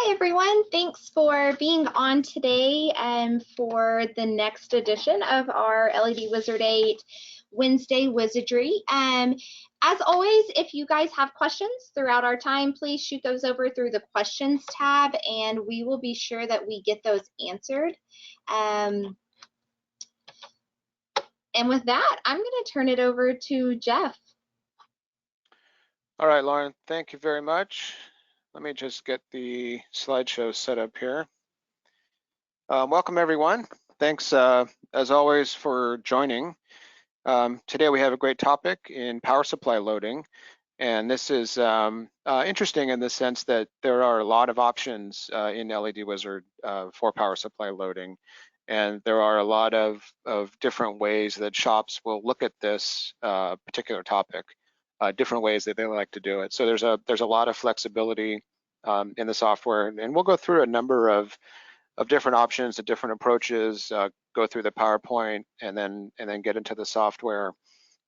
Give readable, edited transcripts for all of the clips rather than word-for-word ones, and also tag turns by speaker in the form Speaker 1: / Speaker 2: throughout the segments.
Speaker 1: Hi, everyone. Thanks for being on today for the next edition of our LW8 Wednesday Wizardry. As always, if you guys have questions throughout our time, please shoot those over through the questions tab, and we will be sure that we get those answered. And with that, I'm going to turn it over to Jeff.
Speaker 2: All right, Lauren, thank you very much. Let me just get the slideshow set up here. Welcome, everyone. Thanks, as always, for joining. Today we have a great topic in power supply loading, and this is interesting in the sense that there are a lot of options in LED Wizard for power supply loading, and there are a lot of different ways that shops will look at this particular topic. Different ways that they like to do it. So there's a lot of flexibility in the software, and we'll go through a number of different options and different approaches. Go through the PowerPoint and then get into the software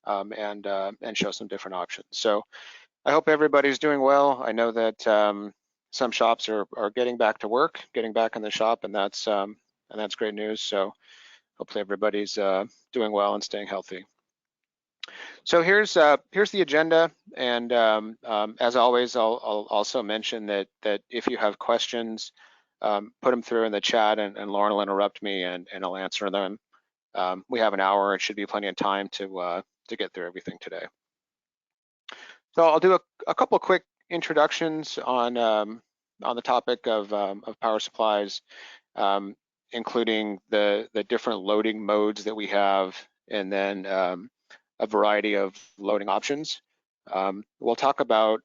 Speaker 2: and show some different options. So I hope everybody's doing well. I know that some shops are getting back to work, getting back in the shop, and that's great news. So hopefully everybody's doing well and staying healthy. So here's the agenda, and as always, I'll also mention that if you have questions, put them through in the chat, and Lauren will interrupt me, and I'll answer them. We have an hour; it should be plenty of time to get through everything today. So I'll do a couple of quick introductions on the topic of power supplies, including the different loading modes that we have, and then a variety of loading options. We'll talk about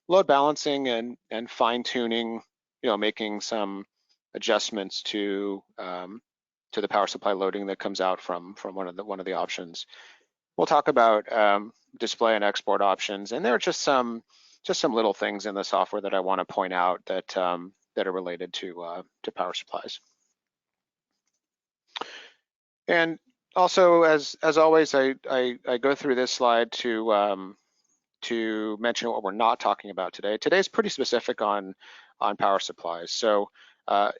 Speaker 2: load balancing and fine tuning, making some adjustments to the power supply loading that comes out from one of the options. We'll talk about display and export options, and there are just some little things in the software that I want to point out that are related to power supplies. And also, as always, I go through this slide to mention what we're not talking about today. Today's pretty specific on power supplies. So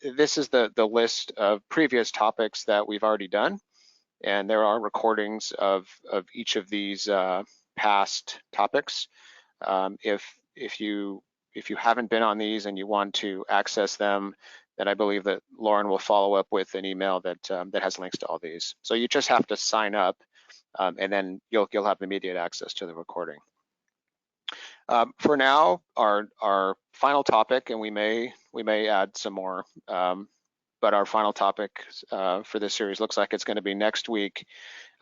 Speaker 2: this is the list of previous topics that we've already done, and there are recordings of each of these past topics. If you haven't been on these and you want to access them, then I believe that Lauren will follow up with an email that has links to all these. So you just have to sign up, and then you'll have immediate access to the recording. For now, our final topic, and we may add some more, but our final topic for this series looks like it's going to be next week: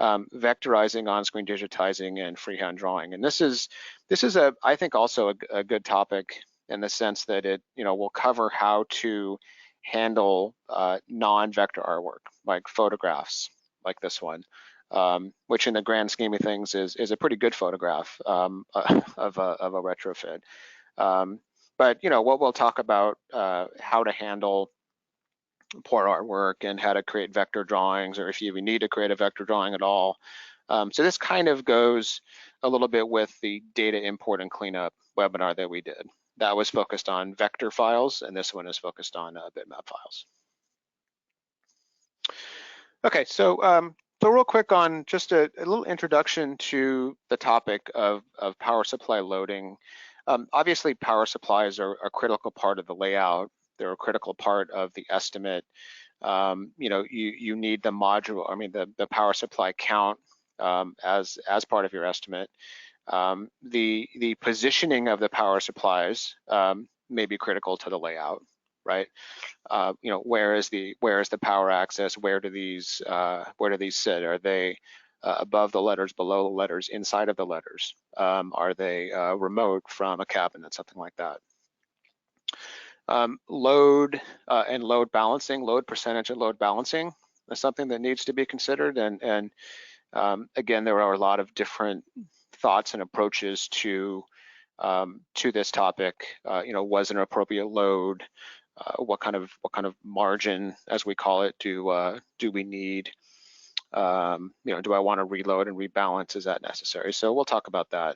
Speaker 2: vectorizing, on-screen digitizing, and freehand drawing. And this is I think also a good topic in the sense that it will cover how to handle non-vector artwork, like photographs like this one, which in the grand scheme of things is a pretty good photograph of a retrofit. But what we'll talk about how to handle poor artwork and how to create vector drawings, or if you even need to create a vector drawing at all. So this kind of goes a little bit with the data import and cleanup webinar that we did. That was focused on vector files, and this one is focused on bitmap files. Okay, so real quick on just a little introduction to the topic of power supply loading. Obviously, power supplies are a critical part of the layout. They're a critical part of the estimate. You need the module, the power supply count as part of your estimate. The positioning of the power supplies may be critical to the layout, right? Where is the power access? Where do these sit? Are they above the letters, below the letters, inside of the letters? Are they remote from a cabinet, something like that? Load and load balancing, load percentage and load balancing is something that needs to be considered. And again, there are a lot of different thoughts and approaches to this topic. Was an appropriate load? What kind of margin, as we call it, do we need? Do I want to reload and rebalance? Is that necessary? So we'll talk about that.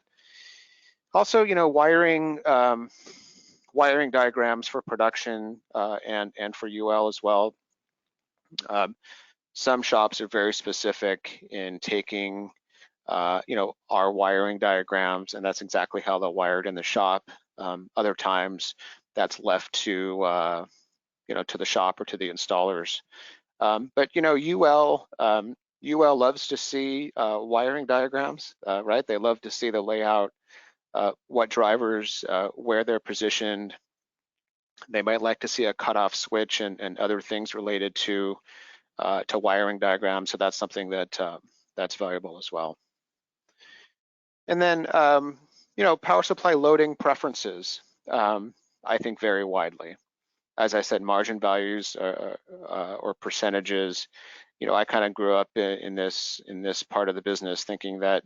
Speaker 2: Also, wiring wiring diagrams for production and for UL as well. Some shops are very specific in taking our wiring diagrams, and that's exactly how they'll wire it in the shop. Other times that's left to to the shop or to the installers. But UL loves to see wiring diagrams, right? They love to see the layout, what drivers, where they're positioned. They might like to see a cutoff switch and other things related to wiring diagrams. So that's something that that's valuable as well. And then power supply loading preferences, I think vary widely. As I said, margin values or percentages. I kind of grew up in this part of the business thinking that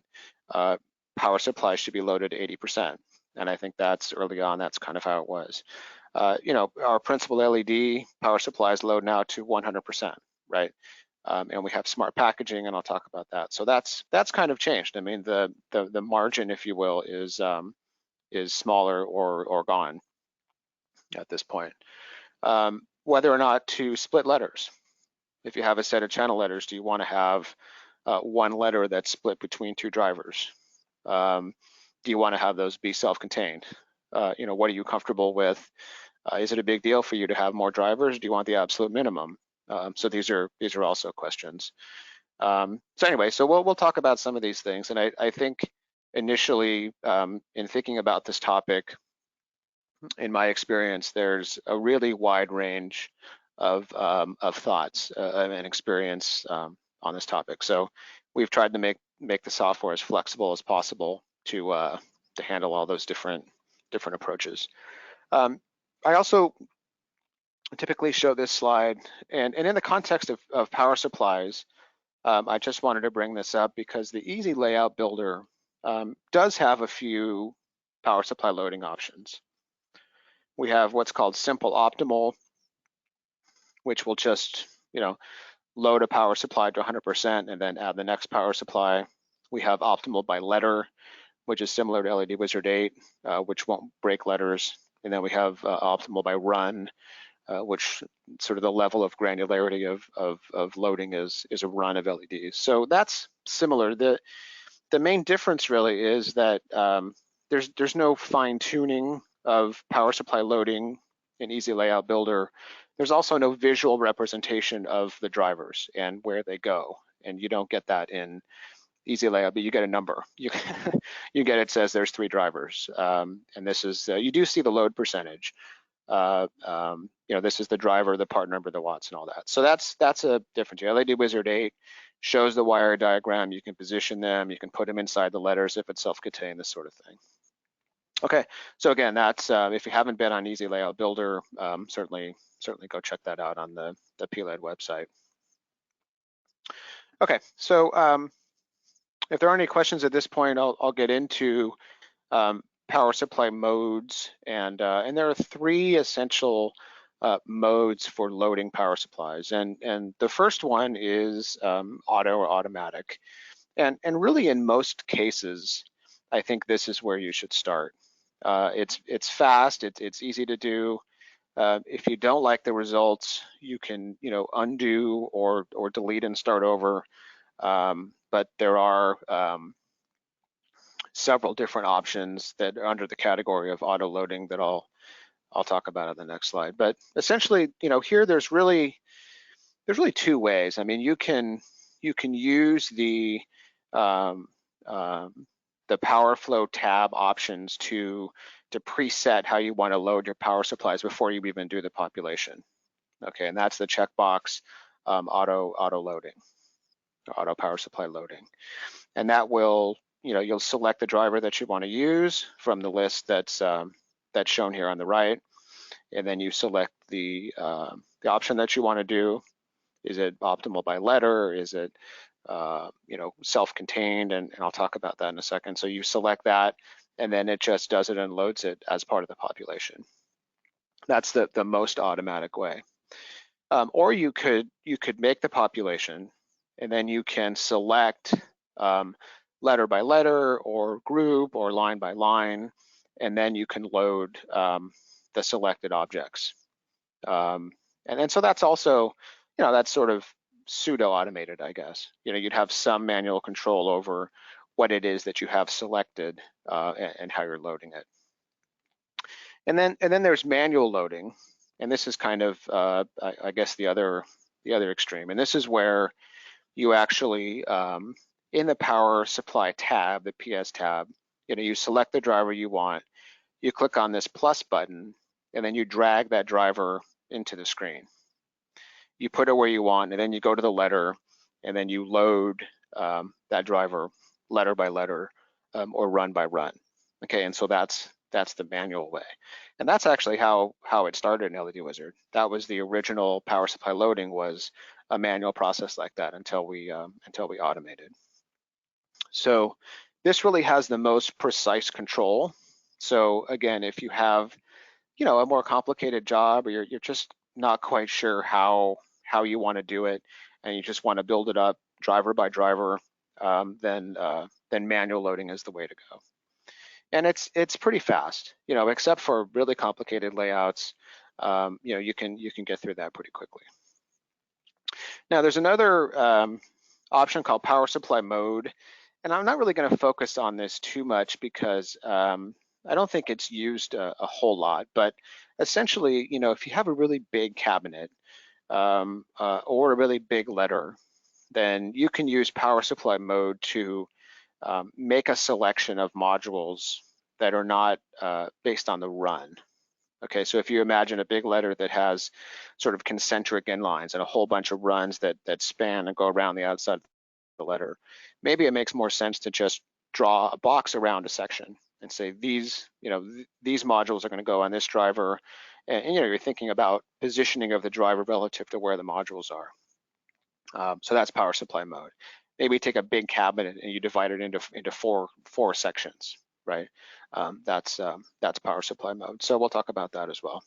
Speaker 2: power supply should be loaded 80%, and I think that's early on. That's kind of how it was. Our principal LED power supplies load now to 100%, right? And we have smart packaging, and I'll talk about that. So that's kind of changed. I mean, the margin, if you will, is smaller or gone at this point. Whether or not to split letters. If you have a set of channel letters, do you want to have one letter that's split between two drivers? Do you want to have those be self-contained? What are you comfortable with? Is it a big deal for you to have more drivers? Do you want the absolute minimum? So these are also questions. So anyway, so we'll talk about some of these things, and I think initially in thinking about this topic, in my experience, there's a really wide range of thoughts and experience on this topic. So we've tried to make the software as flexible as possible to handle all those different approaches. I also typically show this slide, and in the context of power supplies, I just wanted to bring this up because the Easy Layout Builder does have a few power supply loading options. We have what's called simple optimal, which will just, load a power supply to 100% and then add the next power supply. We have optimal by letter, which is similar to LED Wizard 8, which won't break letters. And then we have optimal by run, which sort of the level of granularity of loading is a run of LEDs. So that's similar. The main difference really is that there's no fine tuning of power supply loading in Easy Layout Builder. There's also no visual representation of the drivers and where they go, and you don't get that in Easy Layout, but you get a number. You get, it says there's 3 drivers, and this is you do see the load percentage. This is the driver, the part number, the watts, and all that. So that's a difference. LED Wizard 8 shows the wire diagram. You can position them. You can put them inside the letters if it's self-contained, this sort of thing. Okay, so again, that's if you haven't been on Easy Layout Builder, certainly go check that out on the PLED website. Okay, so if there are any questions at this point, I'll get into power supply modes, and there are 3 essential modes for loading power supplies, and the first one is auto or automatic, and really in most cases, I think this is where you should start. It's fast, it's easy to do. If you don't like the results, you can undo or delete and start over. But there are several different options that are under the category of auto loading that I'll talk about on the next slide. But essentially, here there's really 2 ways. I mean, you can use the power flow tab options to preset how you want to load your power supplies before you even do the population. Okay, and that's the checkbox auto loading, auto power supply loading, and that will you'll select the driver that you want to use from the list that's shown here on the right, and then you select the option that you want to do. Is it optimal by letter? Is it self-contained? And I'll talk about that in a second. So you select that, and then it just does it and loads it as part of the population. That's the most automatic way. Or you could make the population, and then you can select letter by letter or group or line by line, and then you can load the selected objects. And then so that's also, that's sort of pseudo-automated, I guess. You'd have some manual control over what it is that you have selected and how you're loading it. And then there's manual loading, and this is kind of, I guess, the other extreme. And this is where you actually, in the power supply tab, the PS tab, you select the driver you want, you click on this plus button, and then you drag that driver into the screen. You put it where you want, and then you go to the letter, and then you load that driver letter by letter or run by run. Okay, and so that's the manual way. And that's actually how it started in LED Wizard. That was the original power supply loading, was a manual process like that until we automated. So this really has the most precise control. So again, if you have, a more complicated job, or you're just not quite sure how you want to do it, and you just want to build it up driver by driver, then manual loading is the way to go. And it's pretty fast, except for really complicated layouts. You can get through that pretty quickly. Now there's another option called power supply mode, and I'm not really going to focus on this too much because I don't think it's used a whole lot. But essentially, if you have a really big cabinet or a really big letter, then you can use power supply mode to make a selection of modules that are not based on the run. Okay, so if you imagine a big letter that has sort of concentric inlines and a whole bunch of runs that span and go around the outside of the letter, maybe it makes more sense to just draw a box around a section and say these modules are going to go on this driver, and you're thinking about positioning of the driver relative to where the modules are. So that's power supply mode. Maybe take a big cabinet and you divide it into four sections, right? That's power supply mode. So we'll talk about that as well.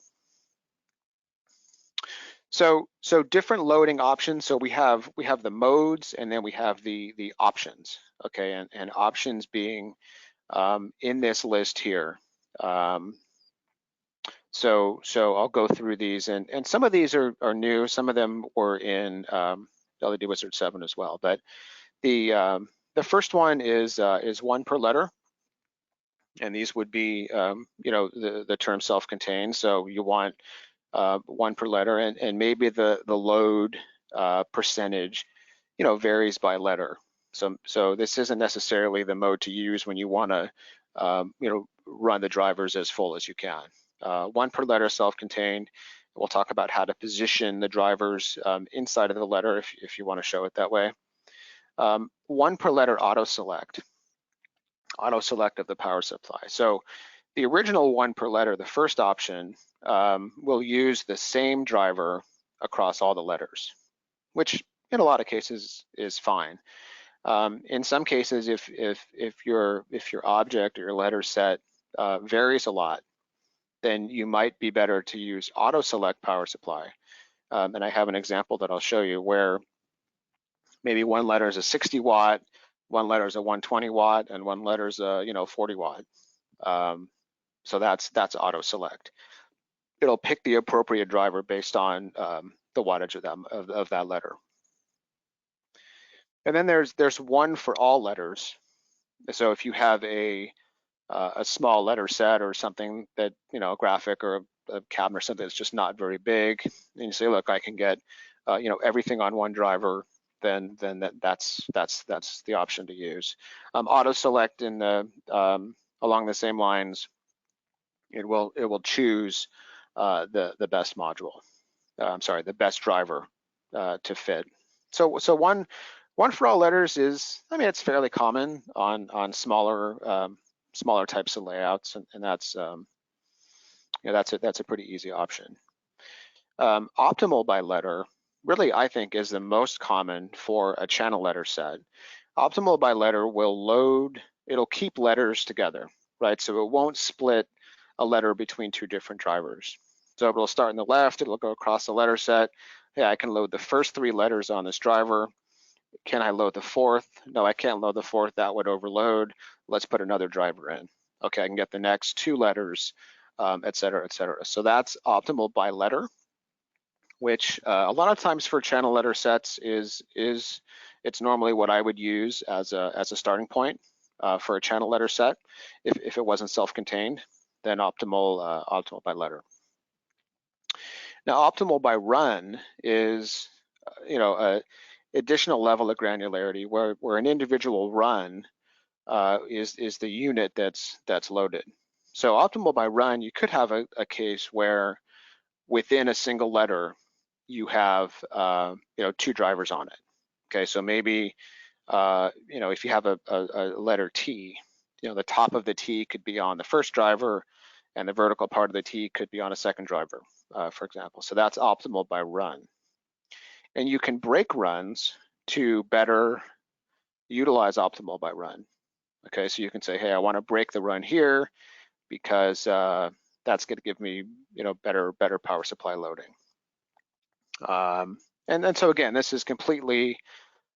Speaker 2: So different loading options. So we have the modes, and then we have the options. Okay, and options being in this list here. So I'll go through these, and some of these are new. Some of them were in LED Wizard 7 as well. But the first one is one per letter, and these would be the term self-contained. So you want one per letter, and maybe the load percentage varies by letter. So this isn't necessarily the mode to use when you want to run the drivers as full as you can. One per letter, self-contained. We'll talk about how to position the drivers inside of the letter if you want to show it that way. One per letter auto select of the power supply. So the original one per letter, the first option, will use the same driver across all the letters, which in a lot of cases is fine. In some cases, if your object or your letter set varies a lot, then you might be better to use auto select power supply. And I have an example that I'll show you where maybe one letter is a 60 watt, one letter is a 120 watt, and one letter is a 40 watt. So that's auto select. It'll pick the appropriate driver based on the wattage of that letter. And then there's one for all letters. So if you have a small letter set or something that a graphic or a cabinet or something that's just not very big, and you say, look, I can get everything on one driver, then that's the option to use. Auto select in the along the same lines, it will choose the best module. The best driver to fit. So one for all letters is, it's fairly common on smaller types of layouts, and that's a pretty easy option. Optimal by letter really, I think, is the most common for a channel letter set. Optimal by letter will load, it'll keep letters together, right? So it won't split a letter between two different drivers. So it'll start on the left, it'll go across the letter set. Yeah, I can load the first three letters on this driver. Can I load the fourth? No, I can't load the fourth, that would overload. Let's put another driver in. Okay, I can get the next two letters et cetera, et cetera. So that's optimal by letter, which a lot of times for channel letter sets is it's normally what I would use as a starting point for a channel letter set. If it wasn't self-contained, then optimal by letter. Now, optimal by run is a additional level of granularity where an individual run is the unit that's loaded. So optimal by run, you could have a case where within a single letter you have two drivers on it. Okay, so maybe if you have a letter T, the top of the T could be on the first driver, and the vertical part of the T could be on a second driver, for example. So that's optimal by run. And you can break runs to better utilize optimal by run. Okay, so you can say, hey, I want to break the run here because that's going to give me better power supply loading. And so again, this is completely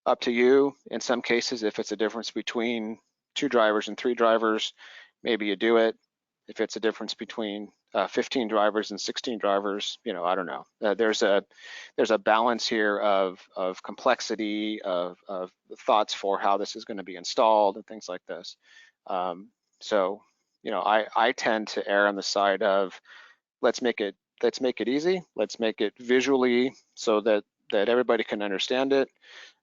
Speaker 2: up to you. In some cases, if it's a difference between 2 drivers and 3 drivers, maybe you do it. If it's a difference between 15 drivers and 16 drivers, I don't know. There's a balance here of complexity, of thoughts for how this is going to be installed and things like this. So I tend to err on the side of let's make it easy. Let's make it visually so that everybody can understand it.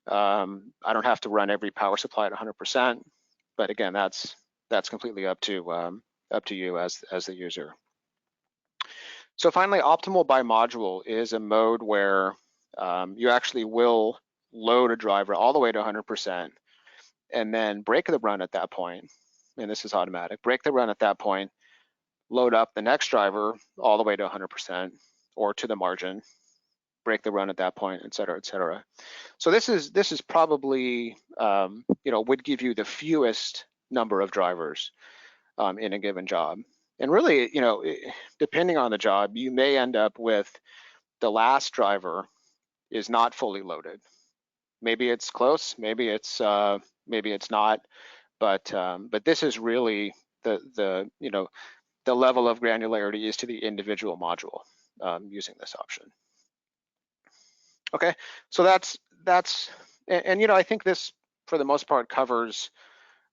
Speaker 2: I don't have to run every power supply at 100%, but again, that's completely up to you as the user. So finally, optimal by module is a mode where you actually will load a driver all the way to 100% and then break the run at that point. And this is automatic. Break the run at that point, load up the next driver all the way to 100% or to the margin, break the run at that point, et cetera, et cetera. So this is probably would give you the fewest number of drivers in a given job. And really, depending on the job, you may end up with the last driver is not fully loaded. Maybe it's close, maybe it's not, but this is really the level of granularity is to the individual module using this option. Okay, so that's and I think this for the most part covers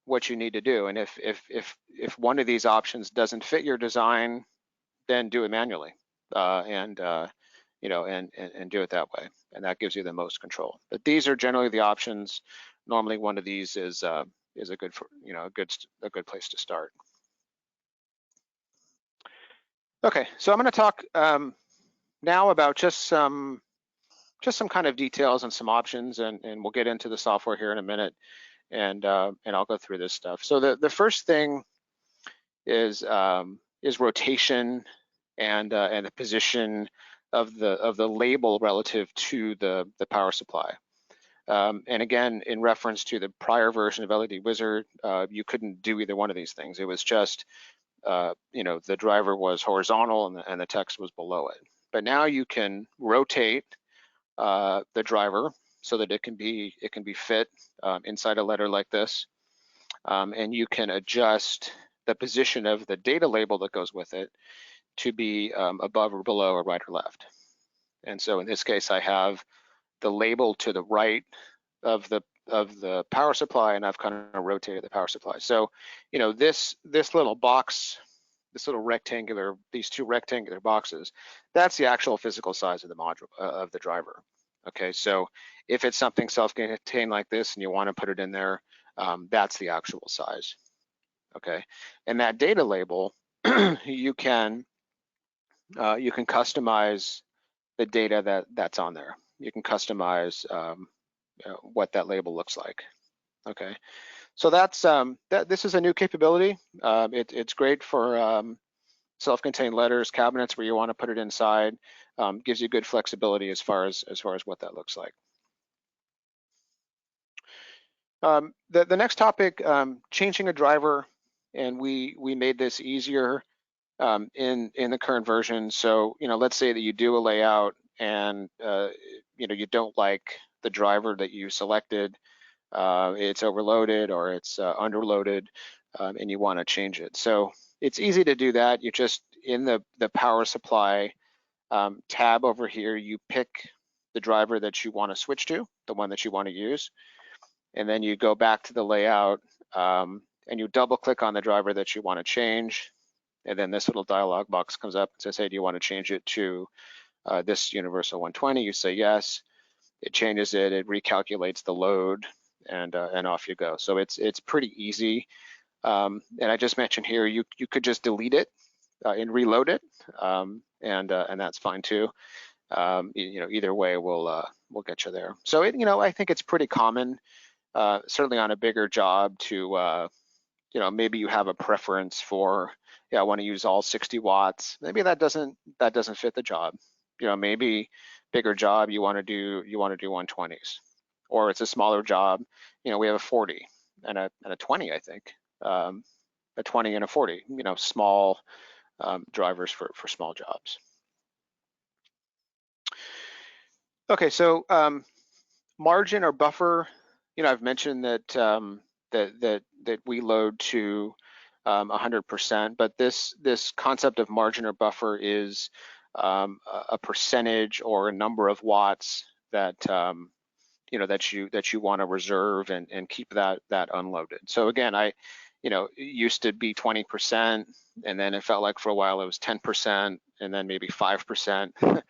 Speaker 2: what you need to do. And if one of these options doesn't fit your design, then do it manually and do it that way, and that gives you the most control. But these are generally the options. Normally, one of these is a good a good place to start. Okay, so I'm going to talk now about just some kind of details and some options, and we'll get into the software here in a minute, and I'll go through this stuff. So the first thing is rotation and the position of the label relative to the power supply. And again, in reference to the prior version of LED Wizard, you couldn't do either one of these things. It was just the driver was horizontal and the text was below it. But now you can rotate the driver so that it can be fit inside a letter like this, and you can adjust the position of the data label that goes with it to be above or below or right or left. And so in this case, I have the label to the right of the power supply, and I've kind of rotated the power supply. So this little box, this little rectangular, these 2 rectangular boxes, that's the actual physical size of the module of the driver. Okay, so if it's something self-contained like this and you want to put it in there, that's the actual size. Okay, and that data label, you can customize the data that's on there. You can customize what that label looks like. Okay, so that's this is a new capability. It's great for self-contained letters, cabinets where you want to put it inside. Gives you good flexibility as far as what that looks like. The next topic, changing a driver, and we made this easier in the current version. So let's say that you do a layout and you don't like the driver that you selected, it's overloaded or it's underloaded, and you want to change it. So it's easy to do that. You just in the power supply tab over here, you pick the driver that you want to switch to, the one that you want to use, and then you go back to the layout and you double click on the driver that you want to change, and then this little dialog box comes up and says, hey, do you want to change it to this universal 120? You say yes, it changes it, it recalculates the load, and off you go. So it's pretty easy. And I just mentioned here, you could just delete it and reload it, and that's fine too. Either way we'll get you there. So I think it's pretty common, certainly on a bigger job, to maybe you have a preference for, I want to use all 60 watts. Maybe that doesn't fit the job. Maybe bigger job, you want to do 120s, or it's a smaller job. We have a 40 and a 20, I think, a 20 and a 40. Small drivers for small jobs. Okay, so margin or buffer. I've mentioned that that we load to 100%, but this concept of margin or buffer is a percentage or a number of watts that that you want to reserve and keep that unloaded. So again, it used to be 20%, and then it felt like for a while it was 10%, and then maybe 5%,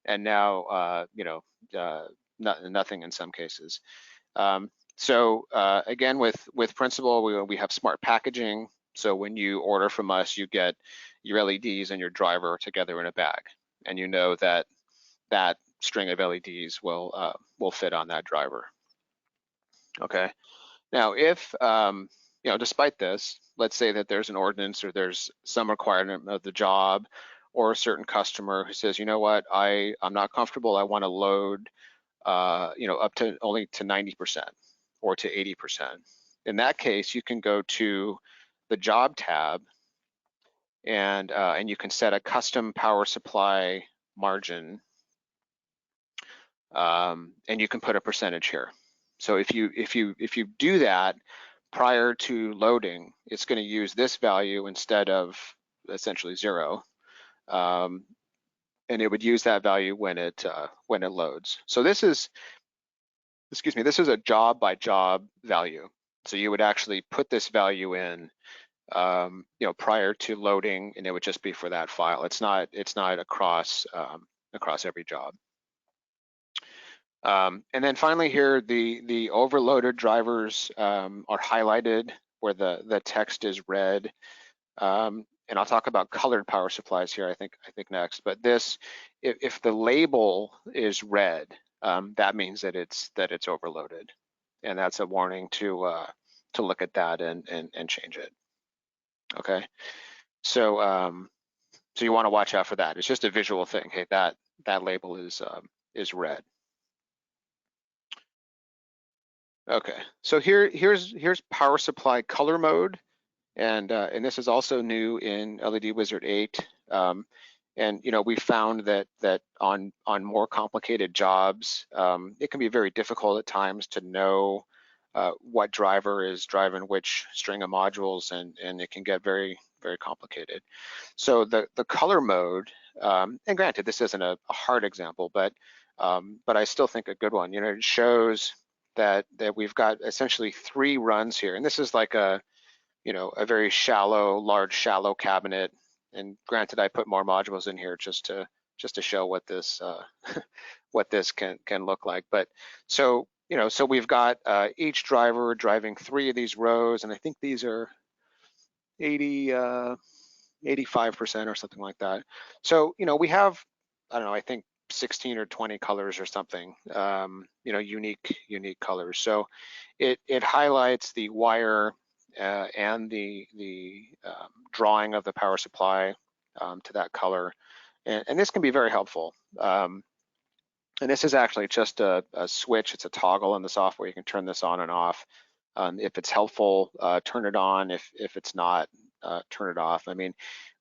Speaker 2: and now nothing in some cases. So again, with Principal, we have smart packaging. So when you order from us, you get your LEDs and your driver together in a bag, and you know that that string of LEDs will fit on that driver. Okay. Now, if despite this, let's say that there's an ordinance or there's some requirement of the job, or a certain customer who says, you know what, I'm not comfortable, I want to load up to only to 90% or to 80%. In that case, you can go to the job tab, and you can set a custom power supply margin, and you can put a percentage here. So if you do that prior to loading, it's going to use this value instead of essentially 0. And it would use that value when it loads. So this is, this is a job by job value. So you would actually put this value in, prior to loading, and it would just be for that file. It's not across every job. And then finally here, the overloaded drivers are highlighted where the text is red. And I'll talk about colored power supplies here, I think next. But this, if the label is red, that means that it's overloaded, and that's a warning to look at that and change it. Okay, so so you want to watch out for that. It's just a visual thing. Hey, that label is red. Okay, so here's power supply color mode. And this is also new in LED Wizard 8. And we found that on more complicated jobs, it can be very difficult at times to know what driver is driving which string of modules, and it can get very, very complicated. So the color mode, and granted, this isn't a hard example, but I still think a good one. It shows that we've got essentially 3 runs here, and this is like a very large shallow cabinet. And granted, I put more modules in here just to show what this what this can look like. But so so we've got each driver driving 3 of these rows, and I think these are 85% or something like that. So we have, I don't know, I think 16 or 20 colors or something, unique colors. So it highlights the wire and the drawing of the power supply to that color, and this can be very helpful. And this is actually just a switch. It's a toggle in the software. You can turn this on and off. If it's helpful, turn it on. If it's not, turn it off. I mean,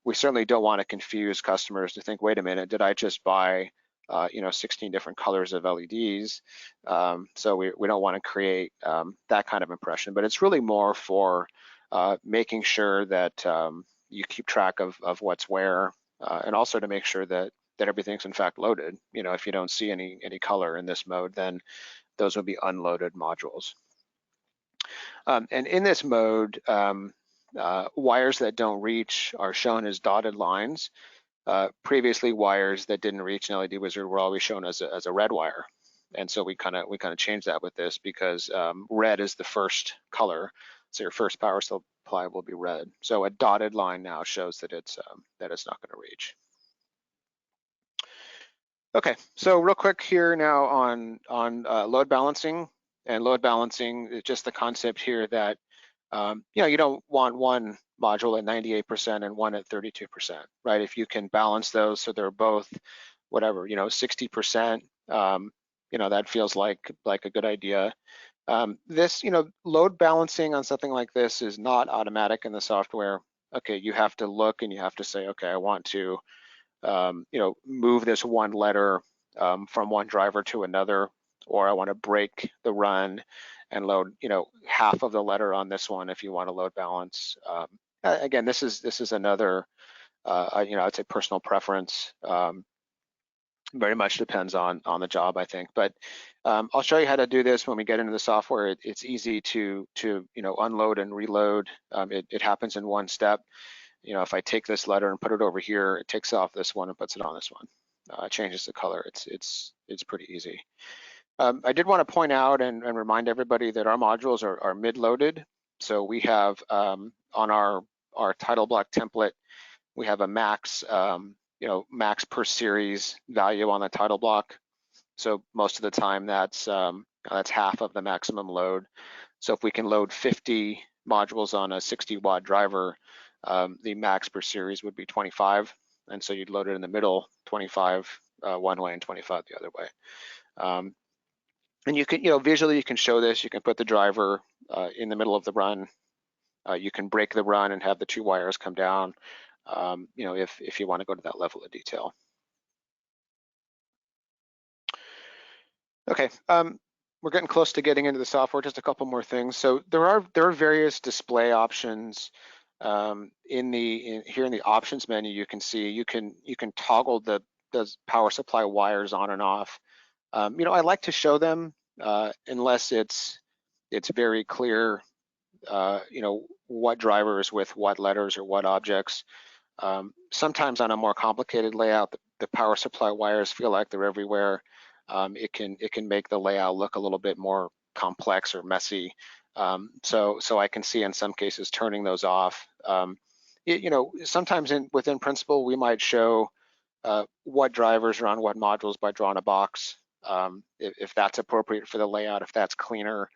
Speaker 2: we certainly don't want to confuse customers to think, wait a minute, did I just buy 16 different colors of LEDs? So we don't want to create that kind of impression, but it's really more for making sure that you keep track of what's where, and also to make sure that everything's in fact loaded. You know, if you don't see any color in this mode, then those will be unloaded modules. And in this mode, wires that don't reach are shown as dotted lines. Previously, wires that didn't reach an LED wizard were always shown as a red wire, and so we kind of changed that with this because red is the first color, so your first power supply will be red. So a dotted line now shows that it's not going to reach. Okay, so real quick here now on load balancing. And load balancing is just the concept here that you know, you don't want one module at 98% and one at 32%, right? If you can balance those so they're both whatever, you know, 60%, you know, that feels like a good idea. This, you know, load balancing on something like this is not automatic in the software. Okay, you have to look and you have to say, okay, I want to you know, move this one letter from one driver to another, or I want to break the run and load, you know, half of the letter on this one if you want to load balance. Again, this is another, you know, I'd say personal preference. Very much depends on the job, I think. But I'll show you how to do this when we get into the software. It's easy to you know, unload and reload. It happens in one step. You know, if I take this letter and put it over here, it takes off this one and puts it on this one. It changes the color. It's pretty easy. I did want to point out and remind everybody that our modules are mid-loaded. So we have on our title block template, we have a max, you know, max per series value on the title block. So most of the time that's half of the maximum load. So if we can load 50 modules on a 60 watt driver, the max per series would be 25. And so you'd load it in the middle, 25 one way and 25 the other way. And you can, you know, visually you can show this. You can put the driver in the middle of the run. You can break the run and have the two wires come down, you know, if you want to go to that level of detail. Okay, we're getting close to getting into the software. Just a couple more things. So there are various display options here in the options menu. You can see you can toggle the power supply wires on and off. You know, I like to show them unless it's very clear. You know, what drivers with what letters or what objects. Sometimes on a more complicated layout, the power supply wires feel like they're everywhere. It can make the layout look a little bit more complex or messy. So I can see in some cases turning those off. You know, sometimes within Principal, we might show what drivers are on what modules by drawing a box. If that's appropriate for the layout, if that's cleaner,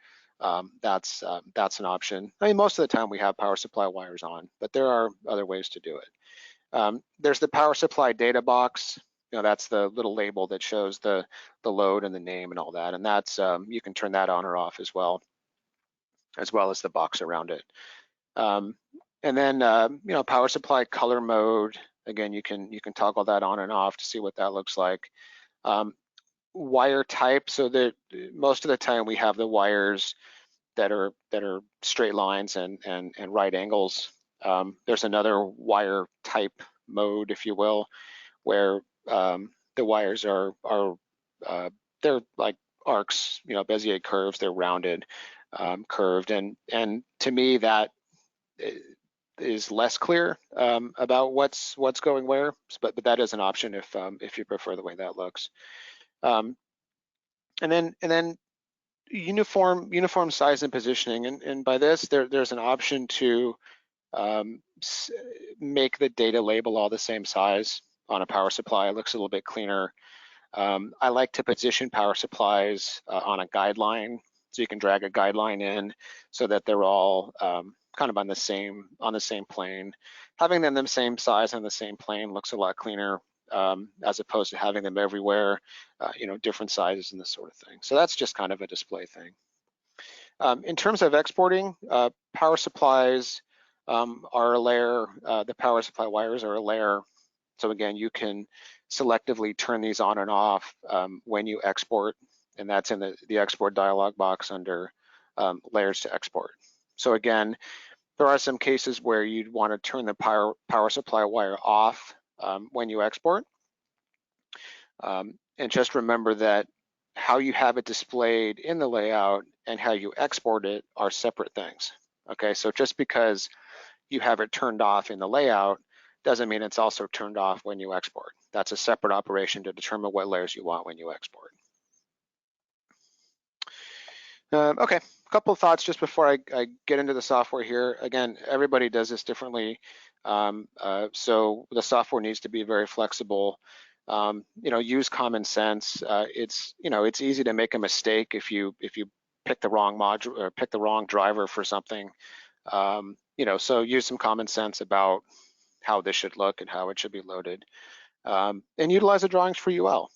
Speaker 2: that's an option. I mean, most of the time we have power supply wires on, but there are other ways to do it. There's the power supply data box. You know, that's the little label that shows the load and the name and all that, and that's you can turn that on or off as well as the box around it. And then you know, power supply color mode. Again, you can toggle that on and off to see what that looks like. Wire type, so that most of the time we have the wires that are straight lines and right angles. There's another wire type mode, if you will, where the wires are they're like arcs, you know, Bezier curves. They're rounded, curved, and to me that is less clear about what's going where, but that is an option if you prefer the way that looks. And then uniform size and positioning, and by this there's an option to make the data label all the same size on a power supply. It looks a little bit cleaner. I like to position power supplies on a guideline, so you can drag a guideline in so that they're all kind of on the same plane. Having them the same size on the same plane looks a lot cleaner, as opposed to having them everywhere, you know, different sizes and this sort of thing. So that's just kind of a display thing. In terms of exporting, power supplies are a layer. The power supply wires are a layer. So again, you can selectively turn these on and off when you export, and that's in the export dialog box under layers to export. So again, there are some cases where you'd want to turn the power supply wire off when you export. And just remember that how you have it displayed in the layout and how you export it are separate things. Okay, so just because you have it turned off in the layout doesn't mean it's also turned off when you export. That's a separate operation to determine what layers you want when you export. Okay, a couple of thoughts just before I get into the software here. Again, everybody does this differently. So the software needs to be very flexible. Use common sense. It's easy to make a mistake if you pick the wrong module or pick the wrong driver for something. So use some common sense about how this should look and how it should be loaded, and utilize the drawings for UL.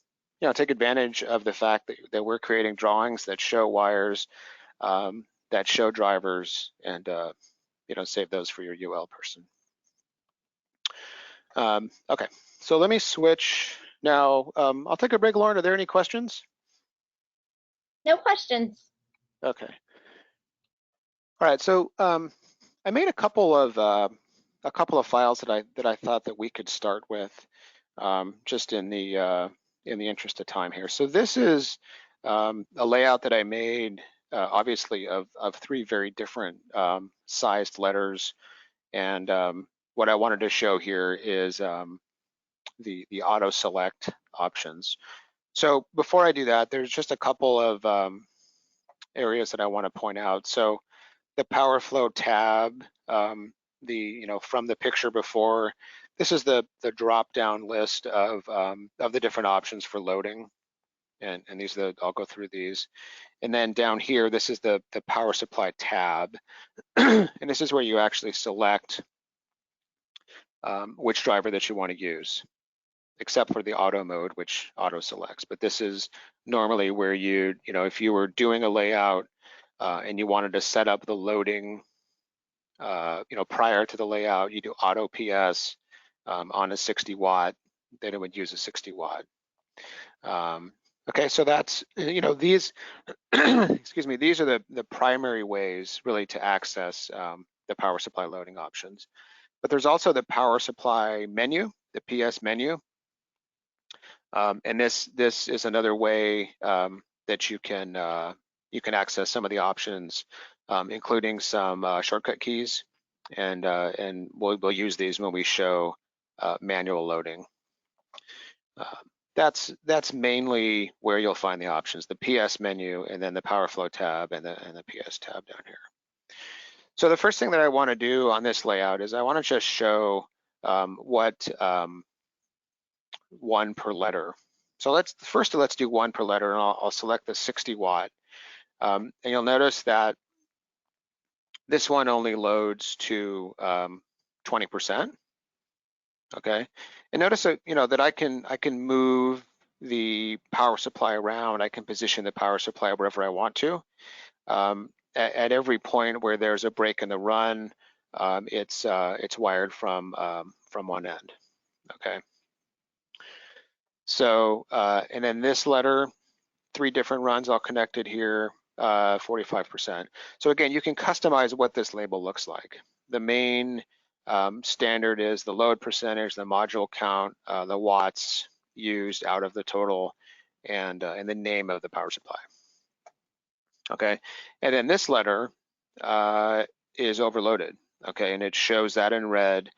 Speaker 2: Take advantage of the fact that we're creating drawings that show wires, that show drivers, and save those for your UL person. Okay, so let me switch now. I'll take a break, Lauren. Are there any questions?
Speaker 1: No questions.
Speaker 2: Okay. All right. So I made a couple of files that I thought that we could start with, just in the interest of time here. So this is a layout that I made, obviously of 3 very different sized letters, and what I wanted to show here is the auto select options. So before I do that, there's just a couple of areas that I want to point out. So the power flow tab, from the picture before, this is the drop down list of the different options for loading, and these are I'll go through these. And then down here, this is the power supply tab, and this is where you actually select which driver that you want to use, except for the auto mode, which auto selects. But this is normally where if you were doing a layout and you wanted to set up the loading, prior to the layout, you do auto PS on a 60 watt, then it would use a 60 watt. Okay, so that's, these, excuse me, these are the primary ways really to access the power supply loading options. But there's also the power supply menu, the PS menu. And this is another way that you can access some of the options, including some shortcut keys, and we'll use these when we show manual loading. That's mainly where you'll find the options: the PS menu, and then the power flow tab, and the PS tab down here. So the first thing that I want to do on this layout is I want to just show what 1 per letter. So let's do 1 per letter, and I'll select the 60 watt. And you'll notice that this one only loads to 20%. Okay, and notice that that I can move the power supply around. I can position the power supply wherever I want to. At every point where there's a break in the run, it's wired from one end. Okay. So and then this letter, 3 different runs all connected here, 45%. So again, you can customize what this label looks like. The main standard is the load percentage, the module count, the watts used out of the total, and the name of the power supply. Okay, and then this letter is overloaded. Okay, and it shows that in red.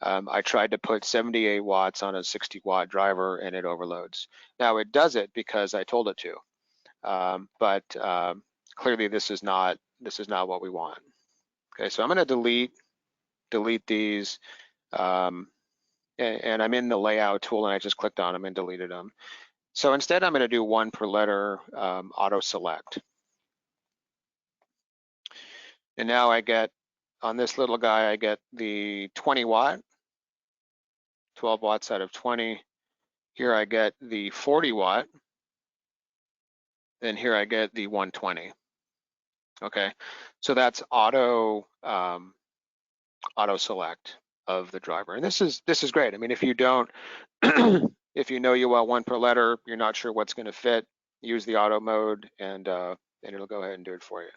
Speaker 2: I tried to put 78 watts on a 60 watt driver, and it overloads. Now it does it because I told it to, but clearly this is not what we want. Okay, so I'm going to delete these, and I'm in the layout tool, and I just clicked on them and deleted them. So instead, I'm going to do 1 per letter auto select. And now I get, on this little guy, I get the 20 watt, 12 watts out of 20. Here I get the 40 watt. Then here I get the 120. Okay, so that's auto select of the driver, and this is great. I mean, if you don't, if you know you want 1 per letter, you're not sure what's going to fit, use the auto mode, and it'll go ahead and do it for you.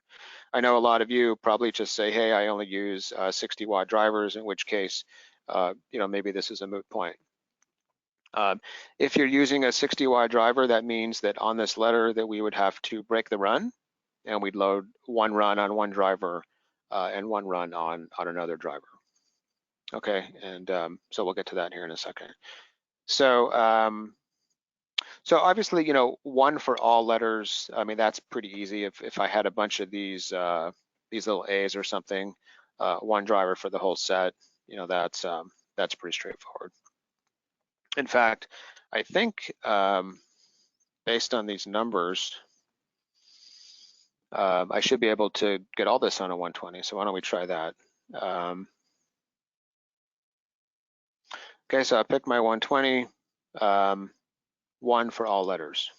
Speaker 2: I know a lot of you probably just say, hey, I only use 60 watt drivers, in which case, maybe this is a moot point. If you're using a 60Y driver, that means that on this letter that we would have to break the run, and we'd load one run on one driver and one run on another driver. Okay, and so we'll get to that here in a second. So so obviously, you know, one for all letters, I mean, that's pretty easy. If I had a bunch of these little A's or something, one driver for the whole set, you know, that's pretty straightforward. In fact, I think based on these numbers, I should be able to get all this on a 120. So why don't we try that? Okay, so I picked my 120, one for all letters.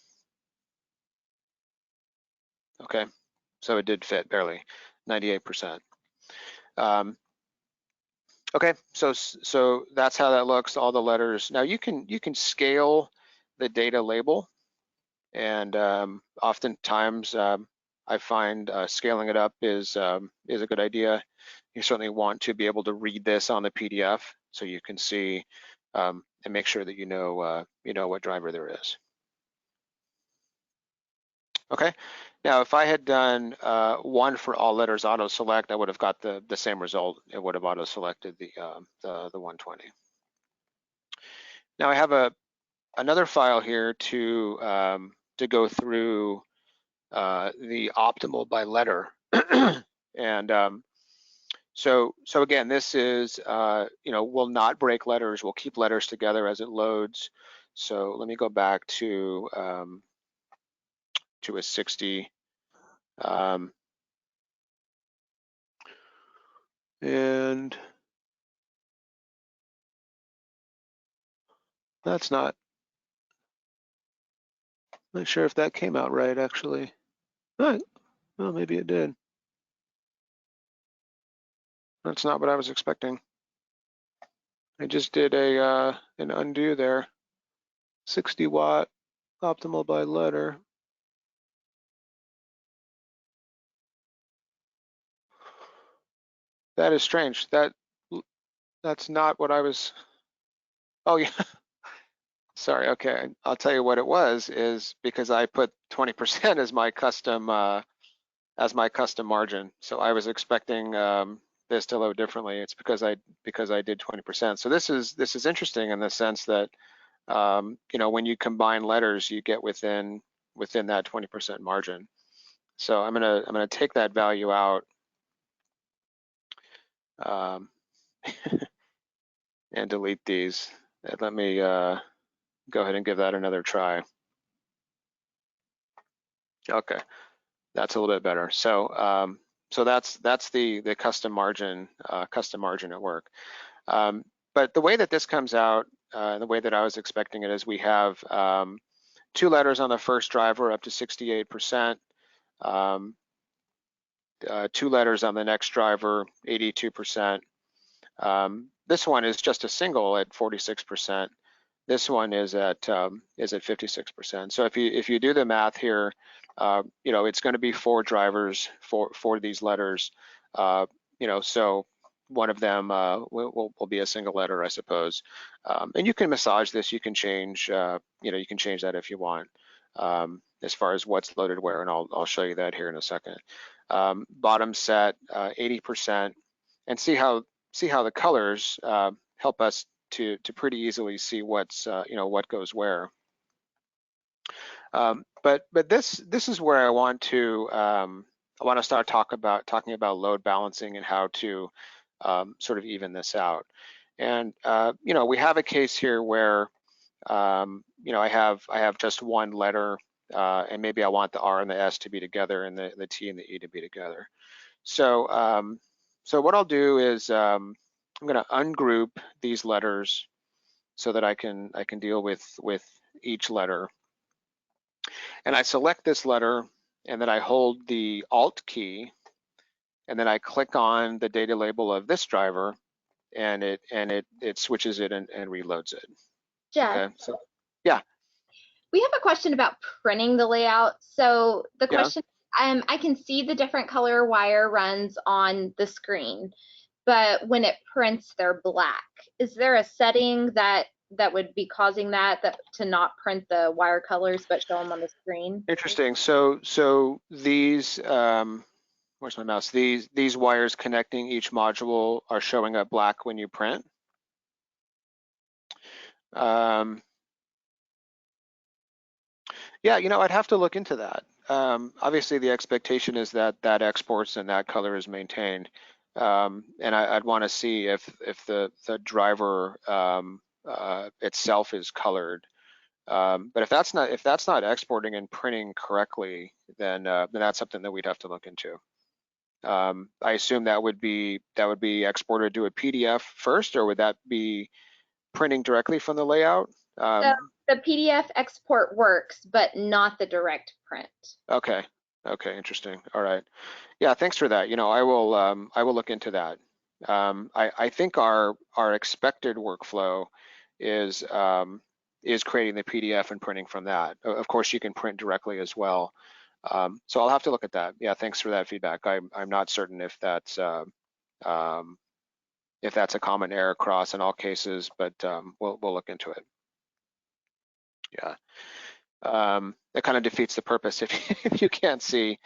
Speaker 2: Okay, so it did fit barely, 98%. Okay, so that's how that looks, all the letters. Now you can scale the data label, and oftentimes I find scaling it up is a good idea. You certainly want to be able to read this on the PDF so you can see and make sure that you know what driver there is. Okay, now if I had done one for all letters auto select, I would have got the same result. It would have auto selected the 120. Now I have another file here to go through the optimal by letter, and so again, this is you know, we'll not break letters. We'll keep letters together as it loads. So let me go back to a 60. And that's not sure if that came out right, actually. All right. Well, maybe it did. That's not what I was expecting. I just did an undo there. 60 watt optimal by letter. That is strange. That's not what I was. Oh yeah. Sorry. Okay. I'll tell you what it was, is because I put 20% as my custom margin. So I was expecting this to load differently. It's because I did 20%. So this is interesting in the sense that you know, when you combine letters, you get within that 20% margin. So I'm gonna take that value out and delete these. And let me go ahead and give that another try. Okay, that's a little bit better. So so that's the custom margin at work. But the way that this comes out, the way that I was expecting it, is we have two letters on the first driver up to 68%, two letters on the next driver, 82%. This one is just a single at 46%. This one is at 56%. So if you do the math here, you know, it's going to be four drivers for these letters. You know, so one of them will be a single letter, I suppose. And you can massage this. You can change. You know, you can change that if you want, as far as what's loaded where, and I'll show you that here in a second. Bottom set 80%, and see how the colors help us to pretty easily see what's you know, what goes where. But this is where I want to start talking about load balancing and how to sort of even this out. And you know, we have a case here where you know, I have just one letter, and maybe I want the R and the S to be together and the T and the E to be together. So so what I'll do is I'm going to ungroup these letters so that I can deal with each letter. And I select this letter, and then I hold the Alt key, and then I click on the data label of this driver, and it switches it and reloads it.
Speaker 1: Jeff,
Speaker 2: Okay. So yeah.
Speaker 1: we have a question about printing the layout. So the
Speaker 2: Yeah.
Speaker 1: question, I can see the different color wire runs on the screen, but when it prints, they're black. Is there a setting that that would be causing that to not print the wire colors but show them on the screen?
Speaker 2: Interesting. So these where's my mouse? These wires connecting each module are showing up black when you print. Yeah, I'd have to look into that. Obviously, the expectation is that that exports and that color is maintained, and I'd want to see if the driver itself is colored. But if that's not exporting and printing correctly, then that's something that we'd have to look into. I assume that would be exported to a PDF first, or would that be printing directly from the layout?
Speaker 1: So the PDF export works, but not the direct print.
Speaker 2: Okay. Okay. Interesting. All right. Yeah. Thanks for that. I will look into that. I think our expected workflow is creating the PDF and printing from that. Of course, you can print directly as well. So I'll have to look at that. Yeah. Thanks for that feedback. I'm not certain if that's a common error across in all cases, but we'll look into it. Yeah. It kind of defeats the purpose if you can't see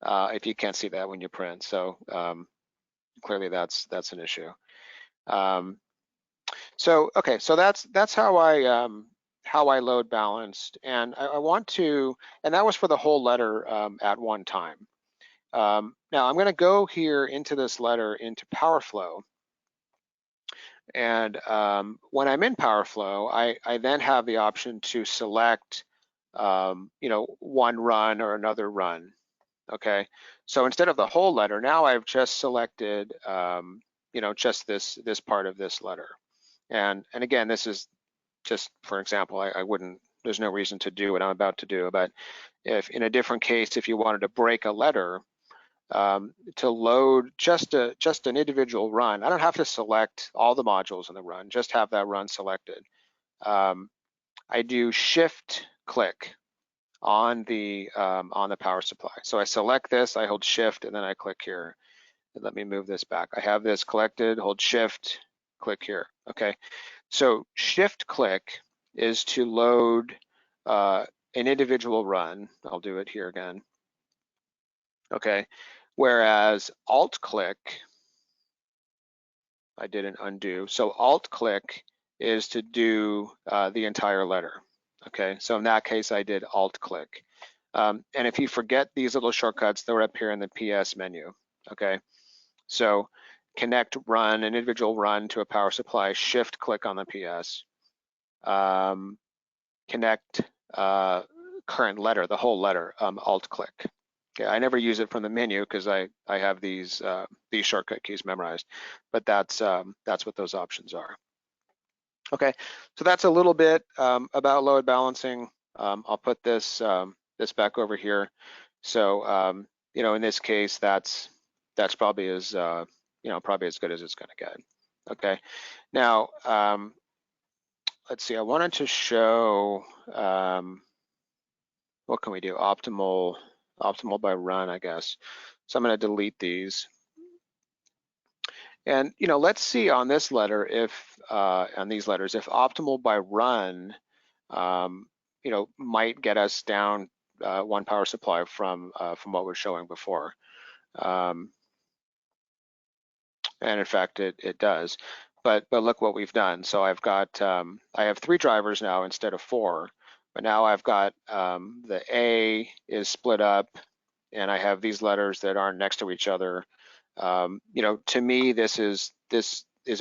Speaker 2: that when you print. So clearly that's an issue. So okay, so that's how I load balanced, and I want to, and that was for the whole letter at one time. Now I'm going to go here into this letter into PowerFlow. And when I'm in PowerFlow, I then have the option to select, one run or another run. Okay, so instead of the whole letter, now I've just selected, just this part of this letter. And again, this is just for example. I wouldn't. There's no reason to do what I'm about to do. But if in a different case, if you wanted to break a letter, to load just an individual run. I don't have to select all the modules in the run, just have that run selected. I do shift click on the power supply. So I select this, I hold shift, and then I click here. And let me move this back. I have this collected, hold shift, click here. Okay, so shift click is to load an individual run. I'll do it here again. Okay, whereas alt click, I did an undo. So alt click is to do the entire letter. Okay, so in that case, I did alt click. And if you forget these little shortcuts, they're up here in the PS menu. Okay, so connect run, an individual run to a power supply, shift click on the PS. Connect current letter, the whole letter, alt click. Okay, I never use it from the menu because I have these shortcut keys memorized, but that's what those options are. Okay, so that's a little bit about load balancing. I'll put this this back over here. So in this case, that's probably as probably as good as it's going to get. Okay, now let's see. I wanted to show what can we do? Optimal by run, I guess. So I'm going to delete these. And let's see on this letter if on these letters if optimal by run might get us down one power supply from what we're showing before. And in fact, it does. But look what we've done. So I've got I have 3 drivers now instead of 4. But now I've got the A is split up, and I have these letters that aren't next to each other. To me, this is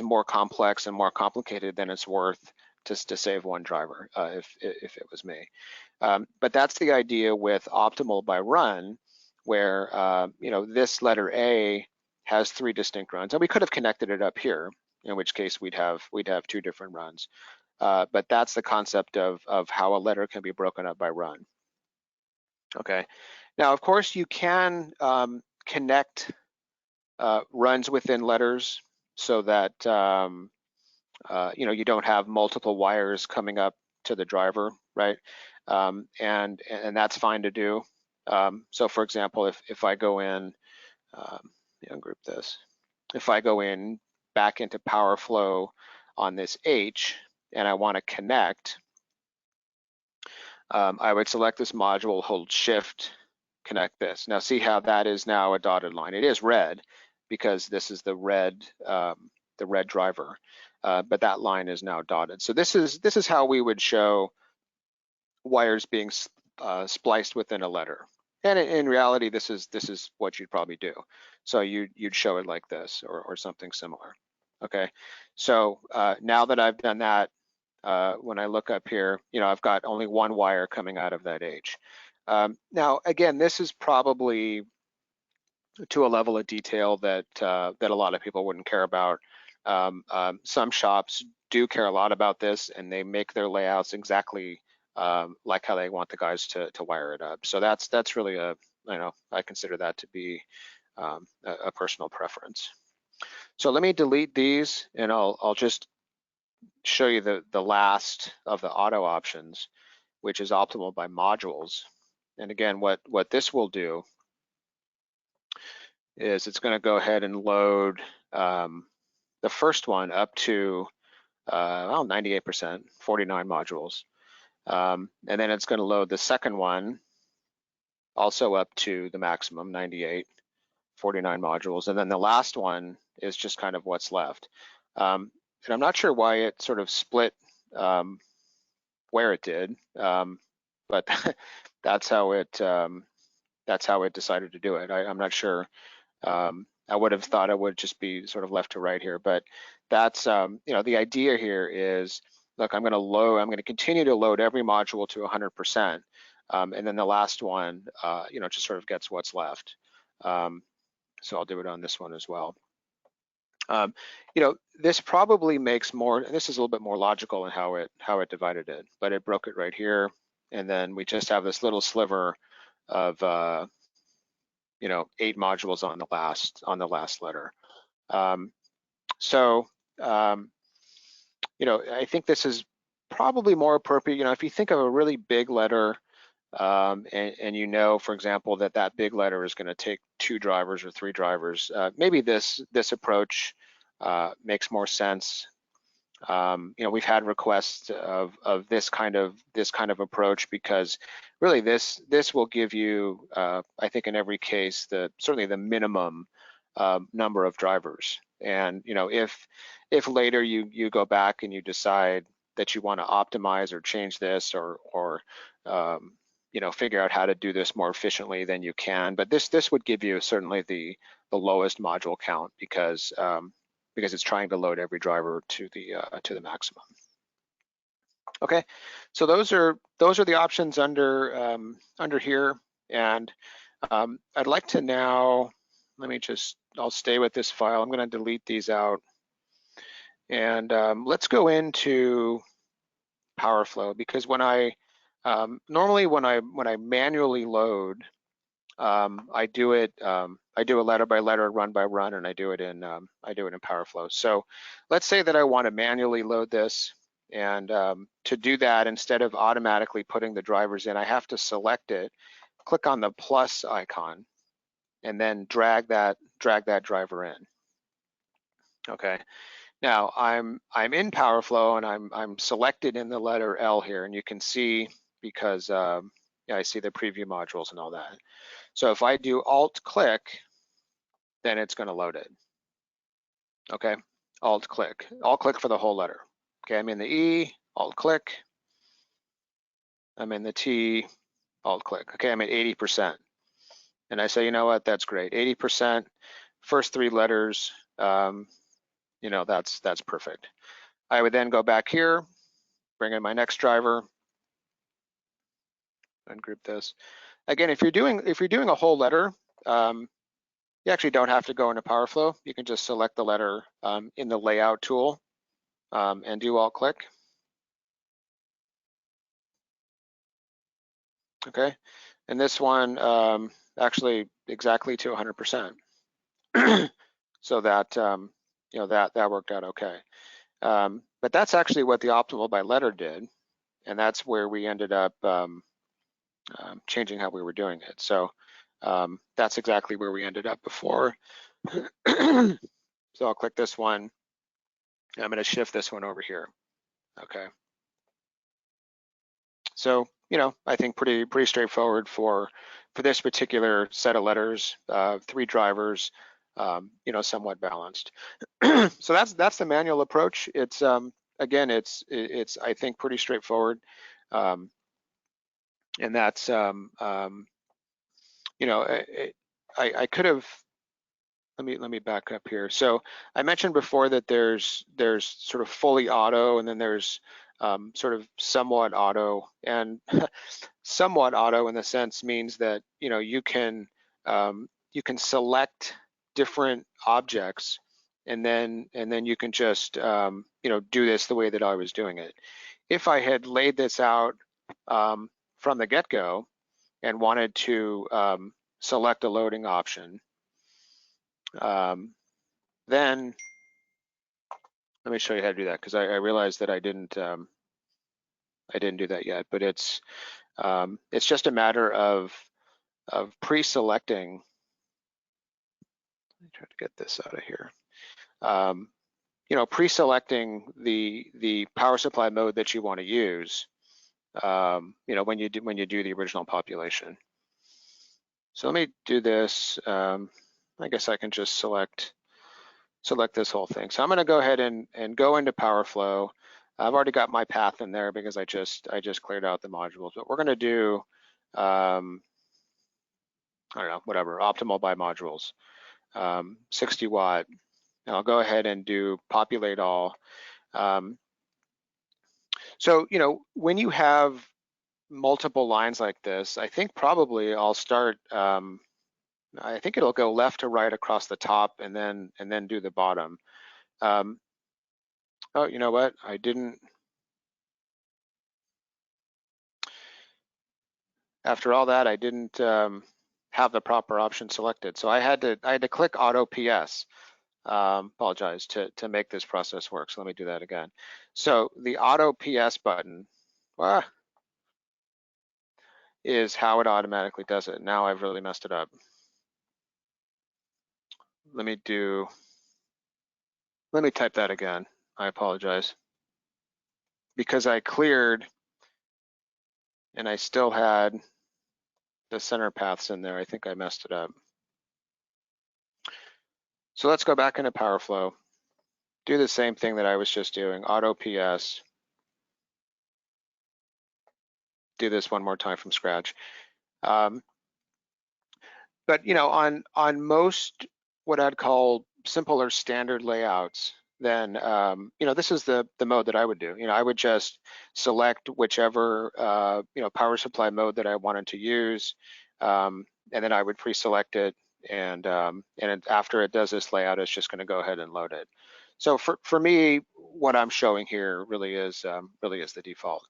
Speaker 2: more complex and more complicated than it's worth just to save one driver if it was me. But that's the idea with optimal by run, where this letter A has 3 distinct runs, and we could have connected it up here, in which case we'd have 2 different runs. But that's the concept of how a letter can be broken up by run. Okay. Now, of course, you can connect runs within letters so that you don't have multiple wires coming up to the driver, right? And that's fine to do. So, for example, if I go in, ungroup this. If I go in back into PowerFlow on this H, and I want to connect, I would select this module, hold Shift, connect this. Now see how that is now a dotted line. It is red because this is the red driver, but that line is now dotted. So this is how we would show wires being spliced within a letter. And in reality, this is what you'd probably do. So you'd show it like this or something similar. Okay, so now that I've done that, when I look up here, I've got only one wire coming out of that H. Now, again, this is probably to a level of detail that that a lot of people wouldn't care about. Some shops do care a lot about this, and they make their layouts exactly like how they want the guys to wire it up. So that's really I consider that to be a personal preference. So let me delete these, and I'll just show you the last of the auto options, which is optimal by modules. And again, what this will do is it's going to go ahead and load the first one up to 98%, 49 modules. And then it's going to load the second one also up to the maximum, 98, 49 modules. And then the last one is just kind of what's left. And I'm not sure why it sort of split where it did, but that's how it decided to do it. I'm not sure. I would have thought it would just be sort of left to right here, but that's the idea here is, look, I'm going to continue to load every module to 100%, and then the last one, just sort of gets what's left. So I'll do it on this one as well. This probably makes more, and this is a little bit more logical in how it divided it, but it broke it right here, and then we just have this little sliver of 8 modules on the last letter. I think this is probably more appropriate. If you think of a really big letter, and for example, that big letter is going to take 2 drivers or 3 drivers, maybe this approach makes more sense. We've had requests of this kind of approach because really this will give you, I think in every case, certainly the minimum number of drivers. And if later you go back and you decide that you want to optimize or change this or figure out how to do this more efficiently, then you can. But this would give you certainly the lowest module count because it's trying to load every driver to the maximum. Okay, so those are the options under here, and I'd like to now, I'll stay with this file. I'm going to delete these out, and let's go into PowerFlow, because when I normally when I manually load, I do a letter by letter, run by run, and I do it in PowerFlow. So let's say that I want to manually load this, and to do that, instead of automatically putting the drivers in, I have to select it, click on the plus icon, and then drag that driver in. Okay. Now I'm in PowerFlow, and I'm selected in the letter L here, and you can see because I see the preview modules and all that. So if I do Alt-click, then it's going to load it. Okay, Alt-click. Alt-click for the whole letter. Okay, I'm in the E, Alt-click. I'm in the T, Alt-click. Okay, I'm at 80%. And I say, you know what, that's great. 80%, first 3 letters, that's perfect. I would then go back here, bring in my next driver, ungroup this. Again, if you're doing a whole letter, you actually don't have to go into PowerFlow. You can just select the letter in the layout tool and do Alt-click. Okay, and this one actually exactly to 100%. So that that worked out okay. But that's actually what the optimal by letter did, and that's where we ended up changing how we were doing it. So that's exactly where we ended up before. So I'll click this one. I'm going to shift this one over here. Okay. So, I think pretty straightforward for this particular set of letters, 3 drivers, somewhat balanced. So that's the manual approach. It's again, it's I think pretty straightforward, and that's I could have. Let me back up here. So I mentioned before that there's sort of fully auto, and then there's sort of somewhat auto, and somewhat auto in the sense means that you can select different objects, and then you can just do this the way that I was doing it. If I had laid this out from the get-go and wanted to select a loading option, then let me show you how to do that, because I realized that I didn't do that yet. But it's just a matter of pre-selecting. Let me try to get this out of here. Pre-selecting the power supply mode that you want to use. When you do the original population. So let me do this. I guess I can just select this whole thing. So I'm going to go ahead and go into PowerFlow. I've already got my path in there because I just cleared out the modules. But we're going to do I don't know, whatever, optimal by modules, 60 watt. And I'll go ahead and do populate all. So when you have multiple lines like this, I think probably I'll start. I think it'll go left to right across the top, and then do the bottom. Oh, you know what? I didn't. After all that, I didn't have the proper option selected, so I had to click Auto PS. Apologize to make this process work. So let me do that again. So the Auto PS button is how it automatically does it. Now I've really messed it up. Let me type that again. I apologize. Because I cleared and I still had the center paths in there, I think I messed it up. So let's go back into PowerFlow. Do the same thing that I was just doing, Auto PS. Do this one more time from scratch. But on most what I'd call simple or standard layouts, then this is the mode that I would do. I would just select whichever power supply mode that I wanted to use, and then I would pre-select it, and after it does this layout, it's just going to go ahead and load it. So for me, what I'm showing here really is the default.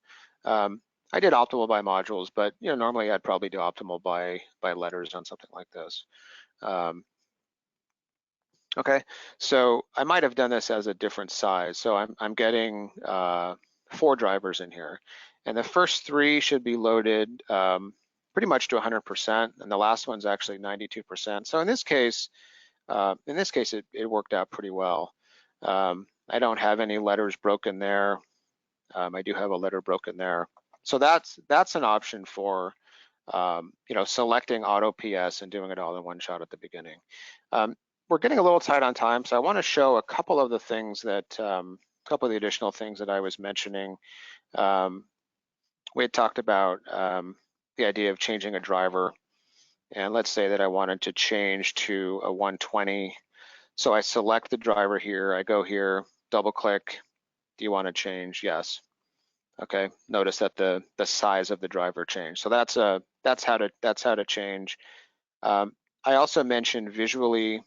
Speaker 2: I did optimal by modules, but normally I'd probably do optimal by letters on something like this. Okay, so I might have done this as a different size. So I'm getting 4 drivers in here, and the first 3 should be loaded pretty much to 100%, and the last one's actually 92%. So in this case, it worked out pretty well. I don't have any letters broken there. I do have a letter broken there. So that's an option for selecting Auto PS and doing it all in one shot at the beginning. We're getting a little tight on time, so I want to show a couple of the things that, couple of the additional things that I was mentioning. We had talked about the idea of changing a driver, and let's say that I wanted to change to a 120. So I select the driver here, I go here, double click. Do you want to change? Yes. Okay, notice that the size of the driver changed. So that's how to change. I also mentioned visually,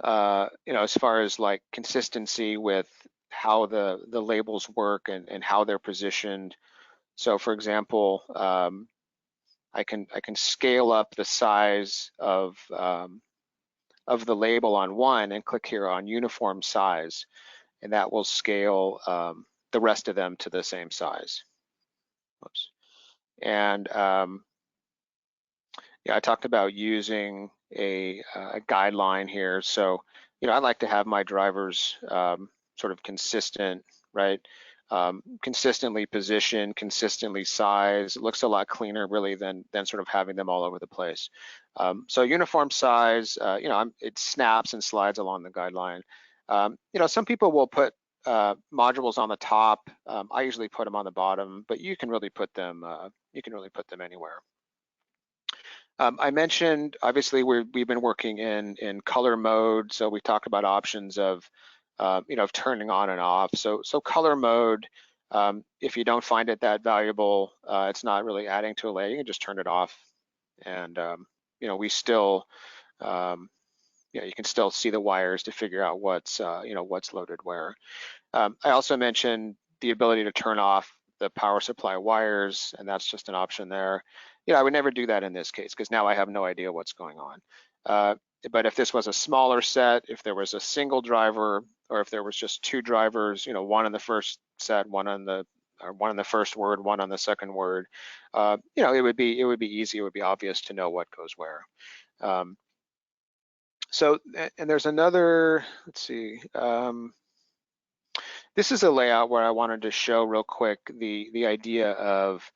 Speaker 2: as far as like consistency with how the labels work and how they're positioned. So for example, I can scale up the size of the label on one and click here on uniform size, and that will scale the rest of them to the same size. Oops. And yeah, I talked about using a guideline here. So I like to have my drivers sort of consistent right? Consistently positioned, consistently sized. It looks a lot cleaner really than sort of having them all over the place. So uniform size, it snaps and slides along the guideline. Some people will put modules on the top. I usually put them on the bottom, but you can really put them anywhere. I mentioned, obviously, we've been working in color mode, so we talk about options of, of turning on and off. So color mode, if you don't find it that valuable, it's not really adding to a layer, you can just turn it off. And, we still, you can still see the wires to figure out what's loaded where. I also mentioned the ability to turn off the power supply wires, and that's just an option there. I would never do that in this case because now I have no idea what's going on. But if this was a smaller set, if there was a single driver, or if there was just two drivers, one in the first set, one in the first word, one on the second word, it would be easy, it would be obvious to know what goes where. And there's another, let's see. This is a layout where I wanted to show real quick the idea of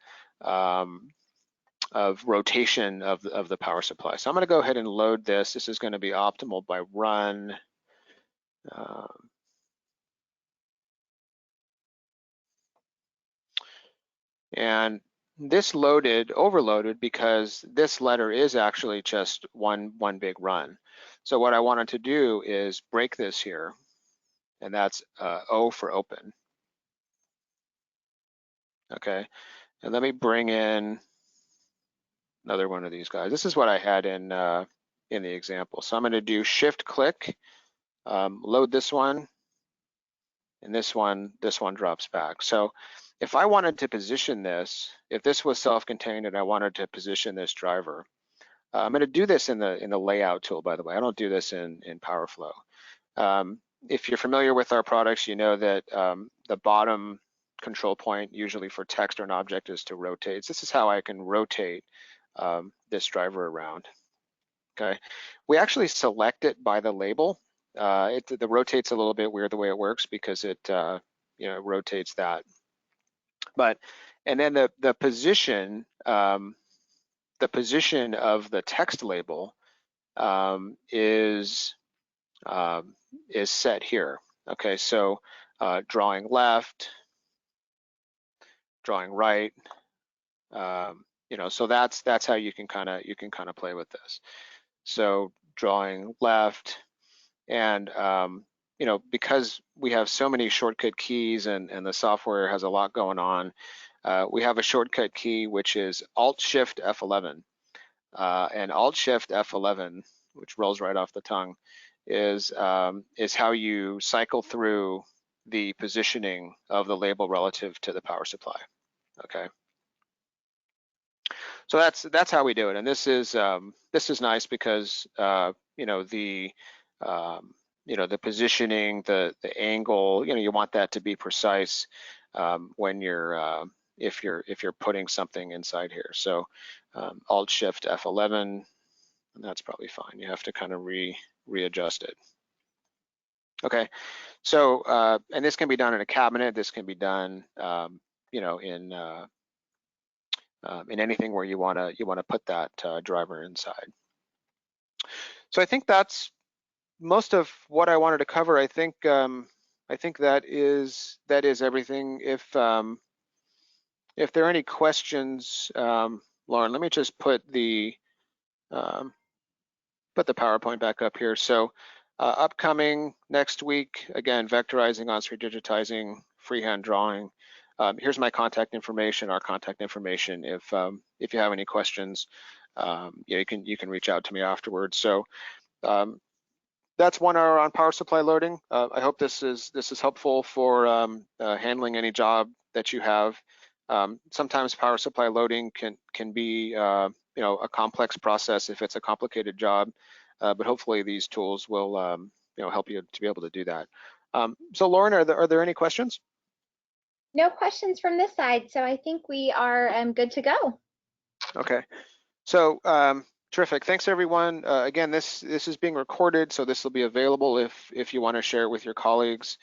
Speaker 2: rotation of the power supply. So I'm going to go ahead and load this. This is going to be optimal by run. And this overloaded because this letter is actually just one big run. So what I wanted to do is break this here, and that's O for open. Okay, and let me bring in another one of these guys. This is what I had in the example. So I'm going to do shift click, load this one, and this one drops back. So if I wanted to position this, if this was self-contained and I wanted to position this driver, I'm going to do this in the layout tool, by the way. I don't do this in PowerFlow. If you're familiar with our products, you know that the bottom control point usually for text or an object is to rotate. So this is how I can rotate this driver around. Okay, we actually select it by the label. The rotate's a little bit weird the way it works because it rotates that. And then the position of the text label is set here. Okay, so drawing left, drawing right. So that's how you can kind of play with this. So drawing left, and because we have so many shortcut keys and the software has a lot going on, we have a shortcut key which is Alt-Shift F11, and Alt-Shift F11, which rolls right off the tongue, is how you cycle through the positioning of the label relative to the power supply. Okay. So that's how we do it, and this is nice because the positioning, the angle, you want that to be precise when you're if you're putting something inside here. So Alt Shift F11, and that's probably fine. You have to kind of readjust it. Okay, so and this can be done in a cabinet. This can be done in anything where you want to put that driver inside. So I think that's most of what I wanted to cover. I think that is everything. If there are any questions, Lauren, let me just put the PowerPoint back up here. So upcoming next week, again, vectorizing, on-screen digitizing, freehand drawing. Here's my contact information, our contact information. If you have any questions, you can reach out to me afterwards. So that's 1 hour on power supply loading. I hope this is helpful for handling any job that you have. Sometimes power supply loading can be a complex process if it's a complicated job, but hopefully these tools will help you to be able to do that. So Lauren, are there any questions?
Speaker 1: No questions from this side, so I think we are good to go.
Speaker 2: Okay, so terrific. Thanks everyone. Again, this is being recorded, so this will be available if you want to share it with your colleagues.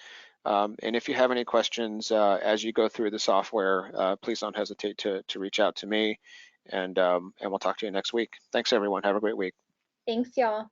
Speaker 2: And if you have any questions as you go through the software, please don't hesitate to reach out to me, and we'll talk to you next week. Thanks, everyone. Have a great week.
Speaker 1: Thanks, y'all.